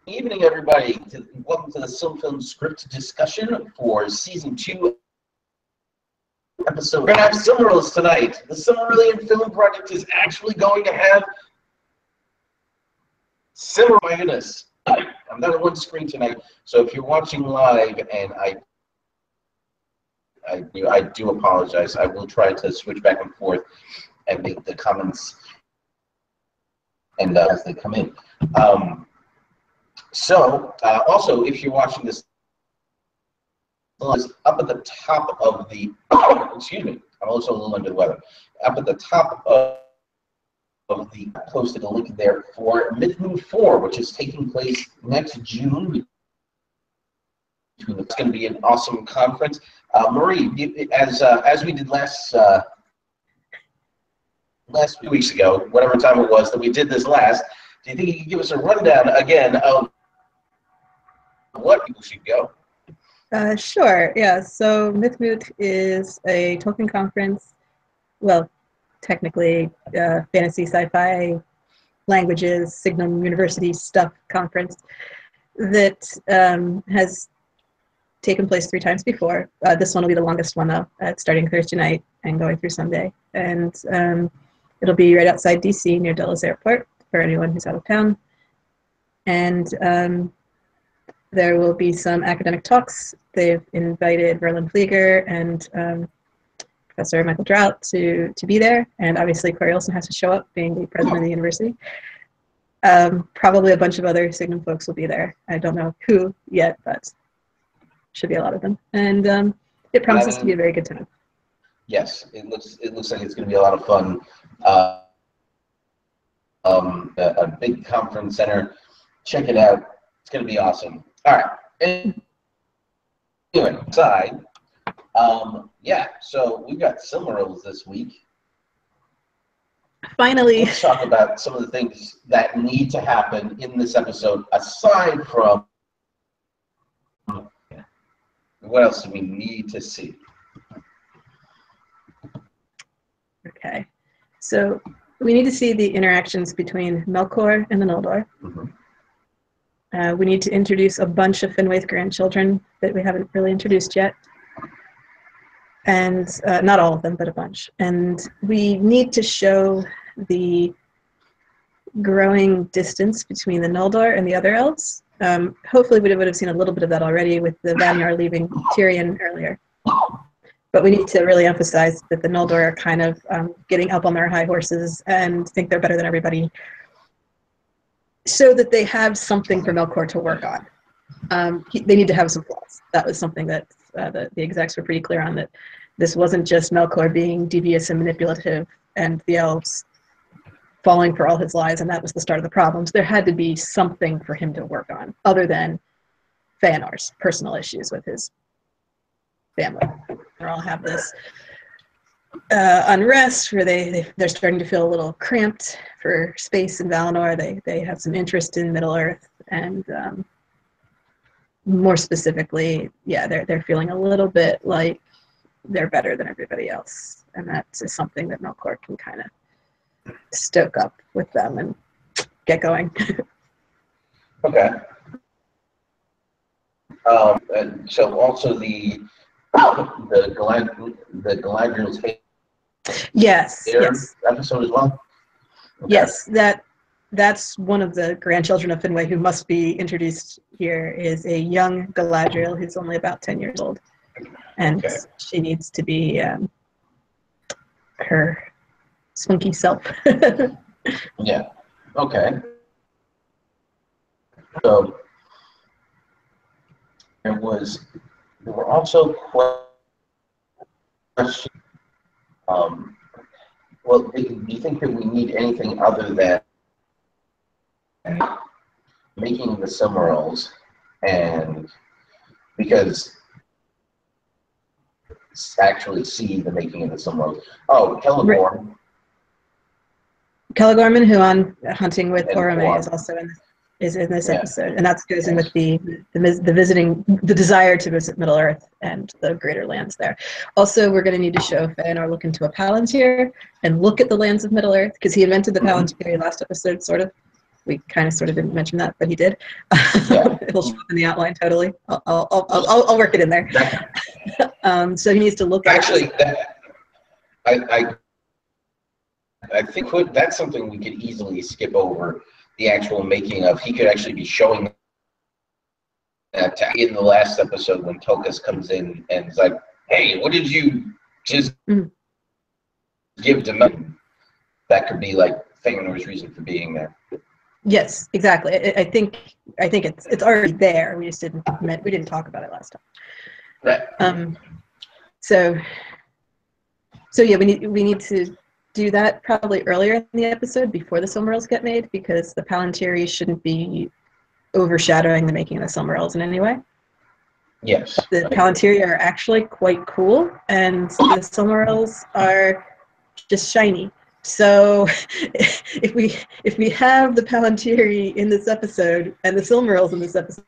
Evening, everybody. Welcome to the SilmFilm script discussion for Season 2, episode. We're going to have Silmarils tonight. The Silmarillion film project is actually going to have Silmarils. My goodness. I'm not on one screen tonight, so if you're watching live, and I do apologize. I will try to switch back and forth and make the comments and as they come in. Also, if you're watching this up at the top of the, excuse me, I'm also a little under the weather. Up at the top of the, posted a link there for Mythmoot 4, which is taking place next June. It's going to be an awesome conference. Marie, as we did last 2 weeks ago, whatever time it was that we did this last, do you think you could give us a rundown again of what people should go? Sure, yeah. So Mythmoot is a Tolkien conference, well, technically fantasy, sci-fi, languages, Signum University stuff conference that has taken place 3 times before. This one will be the longest one, though. It's starting Thursday night and going through Sunday. And it'll be right outside D.C. near Dulles Airport for anyone who's out of town. And there will be some academic talks. They've invited Verlin Flieger and Professor Michael Drought to be there. And obviously Corey Olson has to show up, being the president of the university. Probably a bunch of other Signum folks will be there. I don't know who yet, but should be a lot of them. And it promises to be a very good time. Yes, it looks like it's going to be a lot of fun. A big conference center. Check it out. It's going to be awesome. All right. Anyway, aside, yeah, so we've got Silmarils this week. Finally. Let's talk about some of the things that need to happen in this episode, aside from what else do we need to see? Okay. So we need to see the interactions between Melkor and the Noldor. Mm-hmm. We need to introduce a bunch of Finway's grandchildren that we haven't really introduced yet. And not all of them, but a bunch. And we need to show the growing distance between the Noldor and the other elves. Hopefully we would have seen a little bit of that already with the Vanyar leaving Tyrion earlier. But we need to really emphasize that the Noldor are kind of getting up on their high horses and think they're better than everybody, so that they have something for Melkor to work on. They need to have some flaws. That was something that the execs were pretty clear on, that this wasn't just Melkor being devious and manipulative and the elves falling for all his lies, and that was the start of the problems. There had to be something for him to work on, other than Feanor's personal issues with his family. They all have this unrest where they're starting to feel a little cramped for space in Valinor. They have some interest in Middle-earth, and more specifically, yeah, they're feeling a little bit like they're better than everybody else, and that is something that Melkor can kind of stoke up with them and get going. Okay. And so also the Galadriel's yes episode as well? Okay. Yes, that's one of the grandchildren of Finwë who must be introduced here, is a young Galadriel who's only about 10 years old. And okay, she needs to be her spunky self. Yeah, okay. So there were also questions. Well, do you think that we need anything other than making the Silmarils, and because actually see the making of the Silmarils? Oh, Celegorm. Celegorm, who on Hunting with Orome is also in this episode, and that goes in with the desire to visit Middle Earth and the greater lands there. Also, we're going to need to show Feanor look into a Palantir and look at the lands of Middle Earth, because he invented the Palantir last episode, sort of. We kind of sort of didn't mention that, but he did. Yeah. It'll show up in the outline totally. I'll work it in there. So he needs to look at actually. I think that's something we could easily skip over, the actual making of. He could actually be showing that in the last episode when Tokus comes in and is like, "Hey, what did you just give to me?" That could be like Feanor's reason for being there. Yes, exactly. I think it's already there. We just didn't talk about it last time. Right. So yeah, we need to do that probably earlier in the episode before the Silmarils get made, because the Palantiri shouldn't be overshadowing the making of the Silmarils in any way. Yes. The Palantiri are actually quite cool, and the Silmarils are just shiny. So if we have the Palantiri in this episode and the Silmarils in this episode,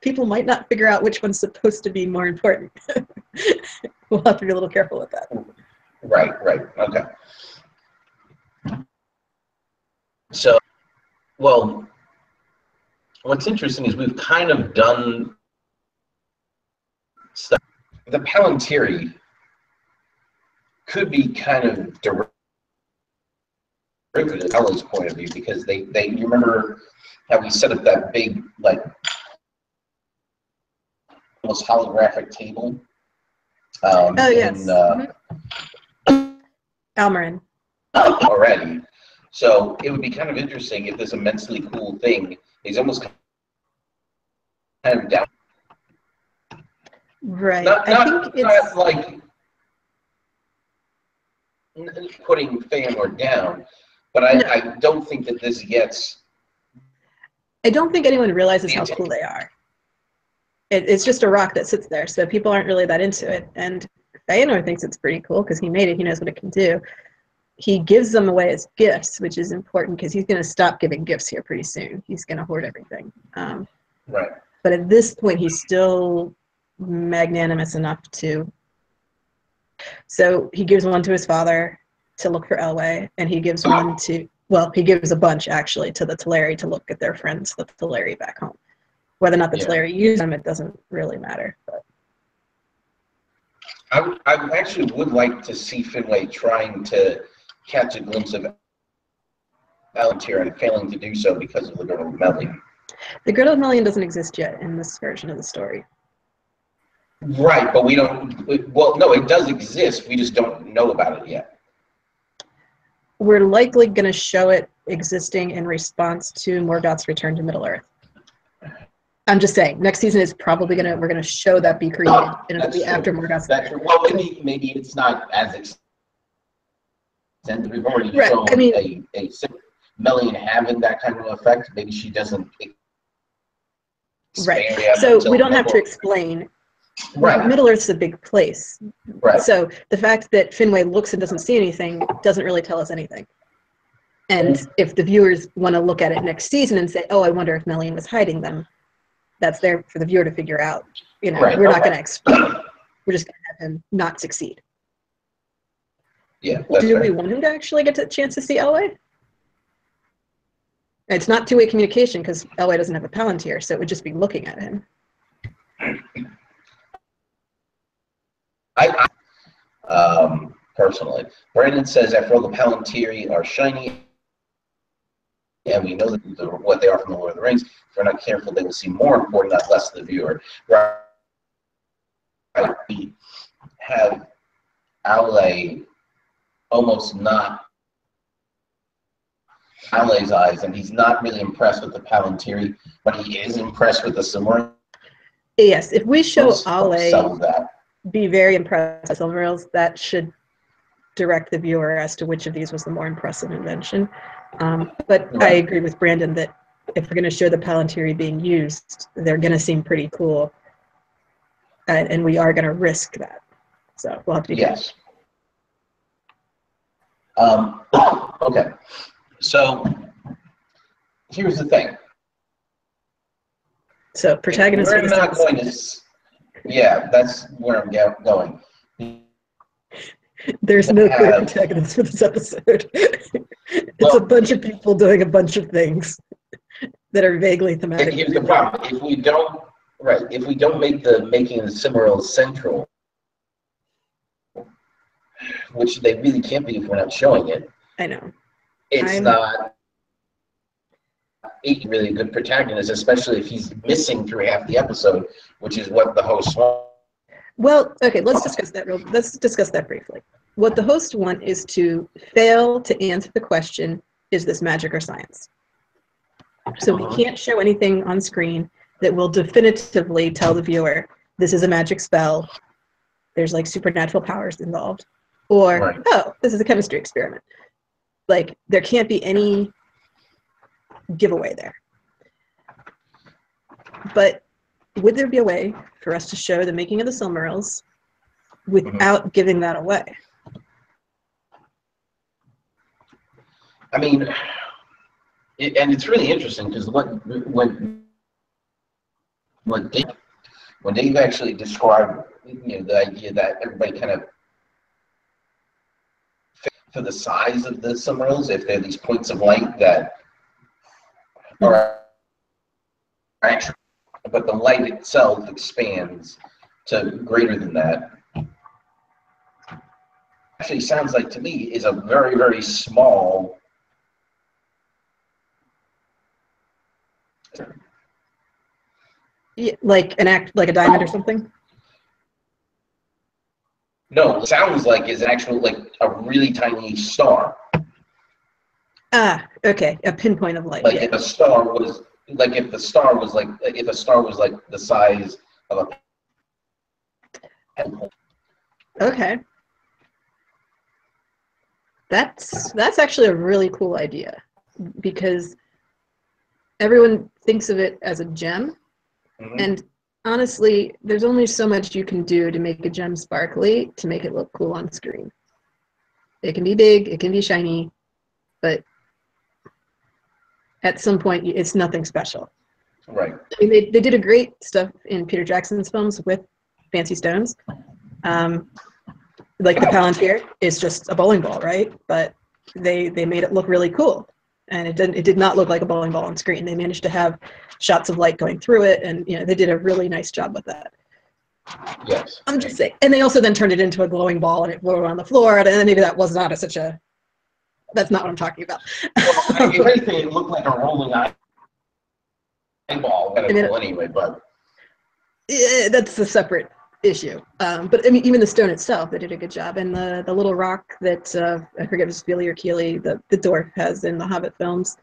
people might not figure out which one's supposed to be more important. We'll have to be a little careful with that. Right, okay. So, well, what's interesting is we've kind of done stuff. The Palantiri could be kind of derivative from Ella's point of view, because they you remember how we set up that big, like, almost holographic table? Yes. Almarin. Already. So it would be kind of interesting if this immensely cool thing is almost kind of down. Right. I think it's not like putting Feanor down, but I don't think that this gets. I don't think anyone realizes how cool they are. It's just a rock that sits there, so people aren't really that into it. And Feanor thinks it's pretty cool because he made it. He knows what it can do. He gives them away as gifts, which is important because he's going to stop giving gifts here pretty soon. He's going to hoard everything. Right. But at this point, he's still magnanimous enough to. So he gives one to his father to look for Elwë, and he gives one to. Well, he gives a bunch actually to the Teleri to look at their friends, the Teleri back home. Whether or not the Teleri use them, it doesn't really matter. But I actually would like to see Finwë trying to catch a glimpse of Palantir and failing to do so because of the Girdle of Melian. The Girdle of Melian doesn't exist yet in this version of the story. Right, but we don't. Well, no, it does exist. We just don't know about it yet. We're likely going to show it existing in response to Morgoth's return to Middle-earth. I'm just saying, next season is probably we're going to show that be created, and it'll be after Morgoth's. Well, maybe it's not as extended. We've already shown a Melian having that kind of effect. Maybe she doesn't. Right. So we don't have to explain. Right. Middle-earth's a big place. Right. So the fact that Finwë looks and doesn't see anything doesn't really tell us anything. And if the viewers want to look at it next season and say, "Oh, I wonder if Melian was hiding them," that's there for the viewer to figure out. You know, we're not going to explain. We're just going to have him not succeed. Yeah. Do we want him to actually get a chance to see Elwë? It's not two-way communication because Elwë doesn't have a Palantir, so it would just be looking at him. Personally, Brandon says after all, the Palantiri are shiny, and we know that what they are from the Lord of the Rings. If we're not careful, they will seem more important, not less to the viewer. Right? We have Aule almost not Aule's eyes, and he's not really impressed with the Palantiri, but he is impressed with the Silmarils. Yes, if we show Aule be very impressed with Silmarils, that should direct the viewer as to which of these was the more impressive invention. But I agree with Brandon that if we're going to show the Palantiri being used, they're going to seem pretty cool, and we are going to risk that. So we'll have to be careful. Okay. So here's the thing. So protagonists. We're not going to. Yeah, that's where I'm going. There's no clear protagonist for this episode. It's a bunch of people doing a bunch of things. that are vaguely thematic. Here's the problem: if we don't, if we don't make the making of the Silmarils central, which they really can't be if we're not showing it. I know. It's not really a good protagonist, especially if he's missing through half the episode, which is what the host wants. Well, okay, let's discuss that briefly. What the hosts want is to fail to answer the question, is this magic or science? So we can't show anything on screen that will definitively tell the viewer, this is a magic spell, there's like supernatural powers involved, or, oh, this is a chemistry experiment. Like, there can't be any giveaway there. But would there be a way for us to show the making of the Silmarils without giving that away? I mean, and it's really interesting because when Dave actually described, the idea that everybody kind of for the size of the Silmarils, if they're these points of light that are actually, but the light itself expands to greater than that. Actually, sounds like to me is a very, very small. Yeah, like a diamond or something? No, it sounds like is actually like a really tiny star. Ah, okay, a pinpoint of light. Like if a star was like the star was like the size of a. Okay. That's actually a really cool idea, because everyone thinks of it as a gem, and honestly, there's only so much you can do to make a gem sparkly to make it look cool on screen. It can be big, it can be shiny, but at some point, it's nothing special. Right. I mean, they did a great stuff in Peter Jackson's films with fancy stones. Like the Palantir is just a bowling ball, right? But they made it look really cool, and it did not look like a bowling ball on screen. They managed to have shots of light going through it, and they did a really nice job with that. Yes. I'm just saying. And they also then turned it into a glowing ball, and it flew around the floor, and then maybe that was not such a. That's not what I'm talking about. Well, if anything, it looked like a rolling eyeball anyway, but. Yeah, that's a separate issue. But I mean, even the stone itself, they did a good job. And the little rock that I forget if it's Billy or Keely, the dwarf has in the Hobbit films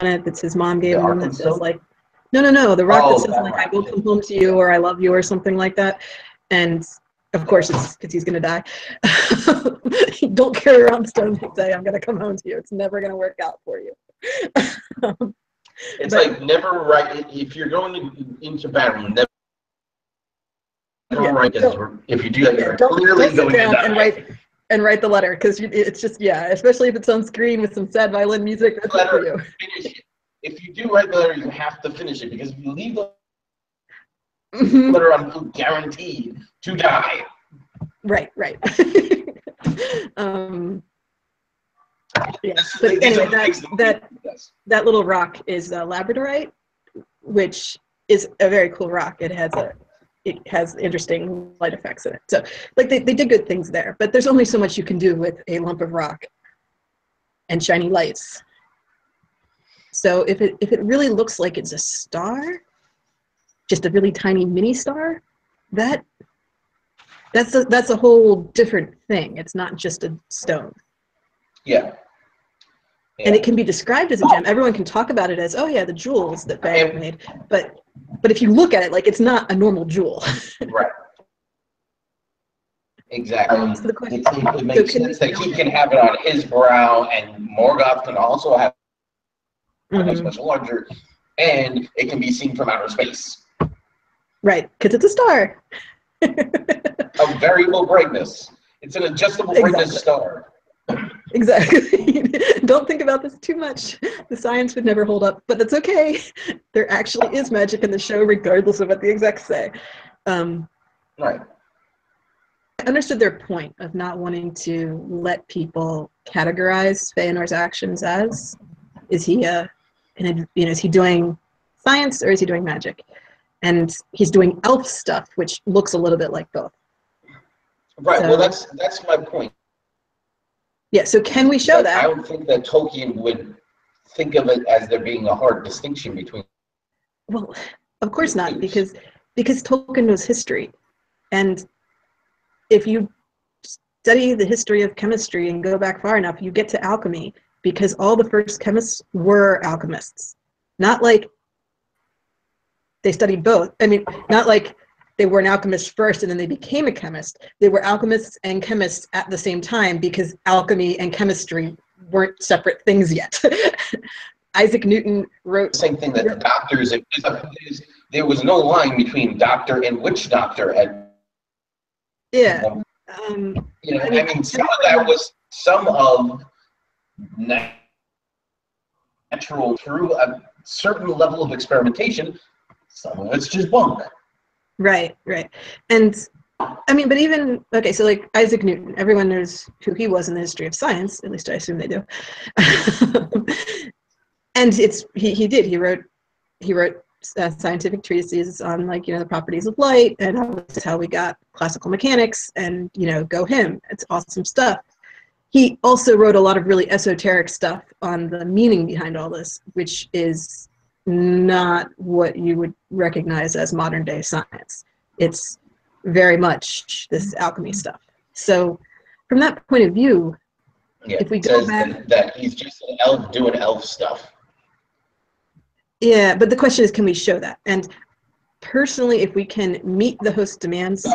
on it, that's his mom gave him, that says like, no, the rock that says like, I will come home to you, or I love you, or something like that. And of course, it's because he's gonna die. Don't carry around stones that say, I'm gonna come home to you. It's never gonna work out for you. It's like never write, if you're going into battle, never write, if you do that, you're clearly going to die. And write the letter, because it's just, especially if it's on screen with some sad violin music, that's it for you. Finish it. If you do write the letter, you have to finish it, because if you leave the letter on, you're guaranteed to die. Right. But anyway, that little rock is labradorite, which is a very cool rock. It has interesting light effects in it. So, like, they did good things there, but there's only so much you can do with a lump of rock and shiny lights. So if it really looks like it's a star, just a really tiny mini star, that's a whole different thing. It's not just a stone. Yeah. And it can be described as a gem. Everyone can talk about it as, oh yeah, the jewels that Faye made. But if you look at it, like, it's not a normal jewel. Right. Exactly. So the question, it makes sense that he can have it on his brow, and Morgoth can also have it much larger, and it can be seen from outer space. Right, because it's a star. Of variable brightness. It's an adjustable brightness star. Exactly. Don't think about this too much. The science would never hold up, but that's okay. There actually is magic in the show, regardless of what the execs say. Right. I understood their point of not wanting to let people categorize Feanor's actions as, is he a And is he doing science or is he doing magic? And he's doing elf stuff, which looks a little bit like both. Right. So, well, that's my point. Yeah. So can we show that? I don't think that Tolkien would think of it as there being a hard distinction between. Well, of course not, because Tolkien knows history, and if you study the history of chemistry and go back far enough, you get to alchemy, because all the first chemists were alchemists. Not like they studied both. I mean, not like they were an alchemist first and then they became a chemist. They were alchemists and chemists at the same time, because alchemy and chemistry weren't separate things yet. Isaac Newton wrote the same thing that the doctors, there was no line between doctor and witch doctor at. Yeah. I mean, some of that was some of natural through a certain level of experimentation. Some of it's just bunk. Right. And I mean, but even, okay, so like Isaac Newton, everyone knows who he was in the history of science, at least I assume they do. And he wrote scientific treatises on, like, the properties of light, and this is how we got classical mechanics, and go him. It's awesome stuff. He also wrote a lot of really esoteric stuff on the meaning behind all this, which is not what you would recognize as modern day science. It's very much this alchemy stuff. So from that point of view, if we go back, that he's just an elf doing elf stuff. Yeah, but the question is, can we show that? And personally, if we can meet the host demands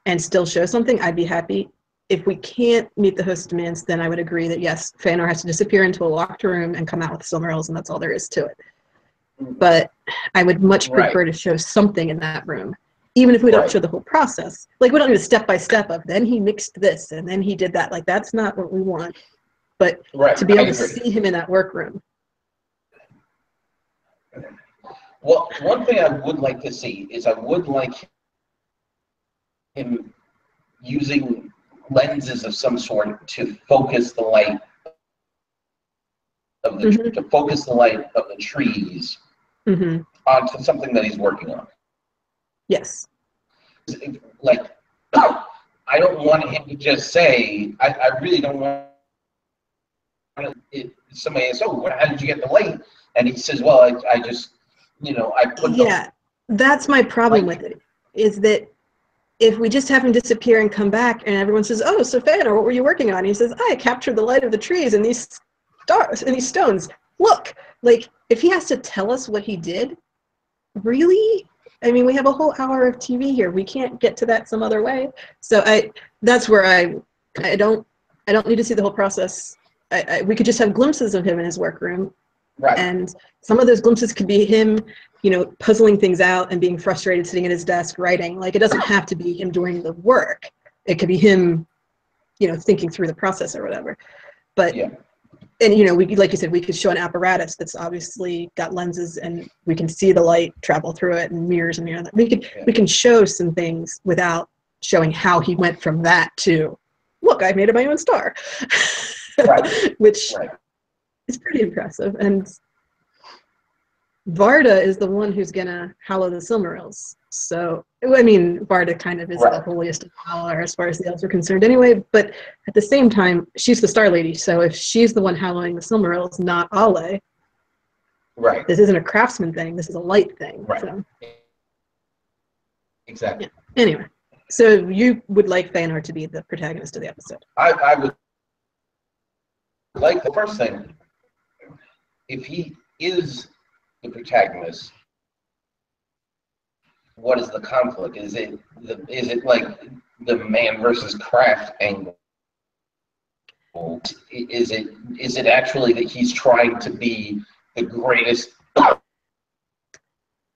and still show something, I'd be happy. If we can't meet the host demands, then I would agree that yes, Fëanor has to disappear into a locked room and come out with Silmarils, and that's all there is to it. But I would much prefer to show something in that room, even if we don't show the whole process. Like, we don't need a step-by-step of, then he mixed this, and then he did that. Like, that's not what we want. But to be able to see him in that workroom. Well, one thing I would like to see is I would like him using lenses of some sort to focus the light of the trees onto something that he's working on. Yes. Like, I don't want him to just say, I really don't want somebody says, oh, how did you get the light? And he says, well, I just, I put that's my problem with it, is that if we just have him disappear and come back and everyone says, oh, so Fëanor, what were you working on? He says, I captured the light of the trees and these stars and these stones. Look, like, if he has to tell us what he did, really? I mean, we have a whole hour of TV here. We can't get to that some other way. So that's where I don't need to see the whole process. We could just have glimpses of him in his workroom. Right. And some of those glimpses could be him, puzzling things out and being frustrated, sitting at his desk writing. Like, it doesn't have to be him doing the work. It could be him, thinking through the process or whatever. But, and, we, like you said, we could show an apparatus that's obviously got lenses and we can see the light travel through it and mirrors and we can show some things without showing how he went from that to, look, I made it my own star. Which is pretty impressive. And Varda is the one who's gonna hallow the Silmarils. So, I mean, Varda kind of is the holiest of Valar as far as the elves are concerned anyway, but at the same time, she's the Star Lady, so if she's the one hallowing the Silmarils, not Ale, this isn't a craftsman thing, this is a light thing. So. Exactly. Yeah. Anyway, so you would like Fëanor to be the protagonist of the episode? I would like, the first thing, if he is the protagonist, what is the conflict? Is it like the man versus craft angle? Is it actually that he's trying to be the greatest,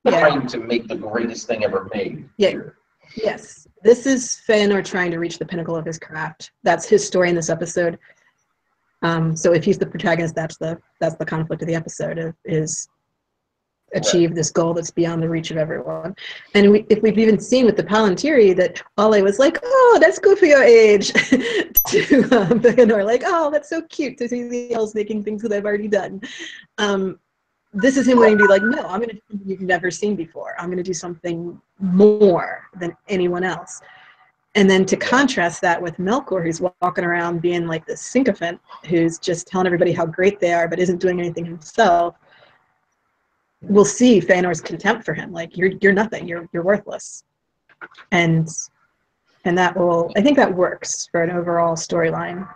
trying to make the greatest thing ever made? Yes. This is Fëanor trying to reach the pinnacle of his craft. That's his story in this episode. So if he's the protagonist, that's the conflict of the episode, is achieve this goal that's beyond the reach of everyone. And if we've even seen with the Palantiri that Ale was like, oh, that's good for your age, to Fëanor, like, oh, that's so cute to see the elves making things that I've already done. this is him wanting to be like, no, I'm going to do something you've never seen before. I'm going to do something more than anyone else. And then to contrast that with Melkor, who's walking around being like this sycophant, who's just telling everybody how great they are, but isn't doing anything himself, we'll see Feanor's contempt for him. Like, you're nothing. You're worthless. And that will, I think that works for an overall storyline.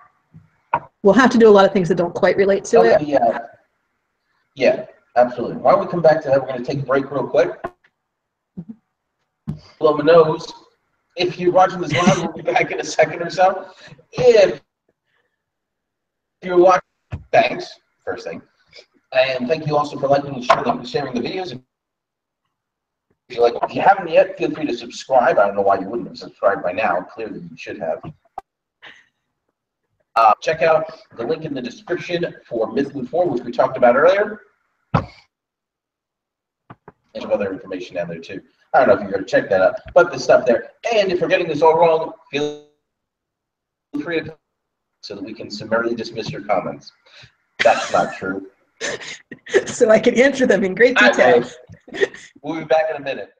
We'll have to do a lot of things that don't quite relate to it. Yeah, absolutely. Why don't we come back to that? We're going to take a break real quick. Blow my nose. If you're watching this live, we'll be back in a second or so. If you're watching, thanks, first thing. And thank you also for liking and sharing the videos. If you haven't yet, feel free to subscribe. I don't know why you wouldn't have subscribed by now. Clearly, you should have. Check out the link in the description for Mythmoot 4, which we talked about earlier. And some other information down there, too. I don't know if you're going to check that out, but the stuff there. And if we're getting this all wrong, feel free to so that we can summarily dismiss your comments. That's not true. So I can answer them in great detail. We'll be back in a minute.